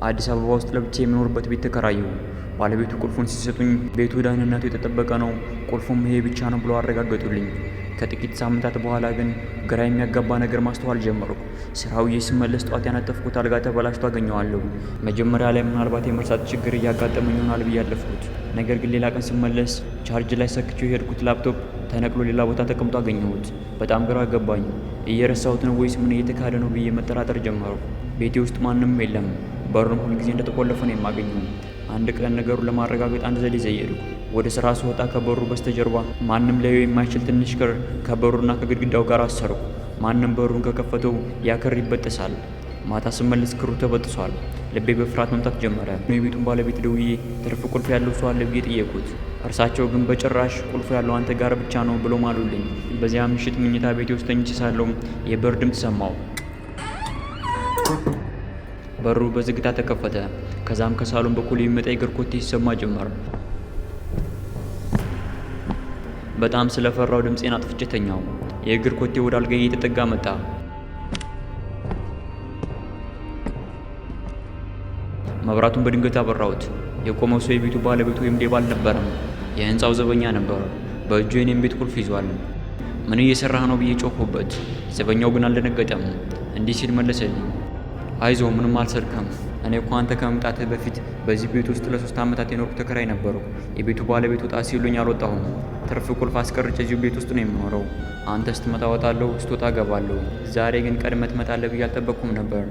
አዲስ አበባ ውስጥ ለብቻ የምኖርበት ቤት ተከራየሁ። ባለቤቱ ቁልፉን ሲሰጡኝ ቤቱ ደህንነቱ የተጠበቀ ነው፣ ቁልፉም ይሄ ብቻ ነው ብለው አረጋገጡልኝ። ከጥቂት ሳምንታት በኋላ ግን ግራ የሚያጋባ ነገር ማስተዋል ጀመርኩ። ስራው ስመለስ ጠዋት ያነጠፍኩት አልጋ ተበላሽቶ አገኘዋለሁ። መጀመሪያ ላይ ምናልባት የመርሳት ችግር እያጋጠመኝ ይሆናል ብዬ ያለፍኩት። ነገር ግን ሌላ ቀን ስመለስ ቻርጅ ላይ ሰክቼው የሄድኩት ላፕቶፕ ተነቅሎ ሌላ ቦታ ተቀምጦ አገኘሁት። በጣም ግራ ገባኝ። እየረሳሁት ነው ወይስ ምን እየተካሄደ ነው ብዬ መጠራጠር ጀመርኩ። ቤቴ ውስጥ ማንም የለም። በሩን ሁልጊዜ እንደተቆለፈ ነው የማገኘው። አንድ ቀን ነገሩን ለማረጋገጥ አንድ ዘዴ ዘየድኩ። ወደ ስራ ስወጣ ከበሩ በስተጀርባ ማንም ሊያየው የማይችል ትንሽ ክር ከበሩና ከግድግዳው ጋር አሰርኩ። ማንም በሩን ከከፈተው ያ ክር ይበጠሳል። ማታ ስመለስ ክሩ ተበጥሷል። ልቤ በፍርሃት መምታት ጀመረ። የቤቱን ባለቤት ደውዬ ትርፍ ቁልፍ ያለው ሰው አለ ብዬ ጠየቁት። እርሳቸው ግን በጭራሽ ቁልፉ ያለው አንተ ጋር ብቻ ነው ብሎ ማሉልኝ። በዚያ ምሽት መኝታ ቤቴ ውስጥ ተኝቼ ሳለሁ የበር ድምፅ ሰማሁ። በሩ በዝግታ ተከፈተ። ከዛም ከሳሎን በኩል የሚመጣ የእግር ኮቴ ሲሰማ ጀመር። በጣም ስለፈራው ድምፄን አጥፍቼ ተኛው። የእግር ኮቴ ወደ አልጋዬ እየተጠጋ መጣ። መብራቱን በድንገት አበራሁት። የቆመው ሰው የቤቱ ባለቤት ወይም ሌባ አልነበረም፣ የህንፃው ዘበኛ ነበር። በእጁ የኔን ቤት ቁልፍ ይዟል። ምን እየሰራህ ነው ብዬ ጮኽኩበት። ዘበኛው ግን አልደነገጠም። እንዲህ ሲል መለሰልኝ፣ አይዞህ ምንም አልሰርቅም። እኔ እኮ አንተ ከመምጣትህ በፊት በዚህ ቤት ውስጥ ለ3 ዓመታት የኖርኩ ተከራይ ነበርኩ። የቤቱ ባለቤት ውጣ ሲሉኝ አልወጣሁም። ትርፍ ቁልፍ አስቀርጬ እዚሁ ቤት ውስጥ ነው የምኖረው። አንተ ስትመጣ እወጣለሁ፣ ስትወጣ እገባለሁ። ዛሬ ግን ቀድመህ ትመጣለህ ብዬ አልጠበቅኩም ነበር።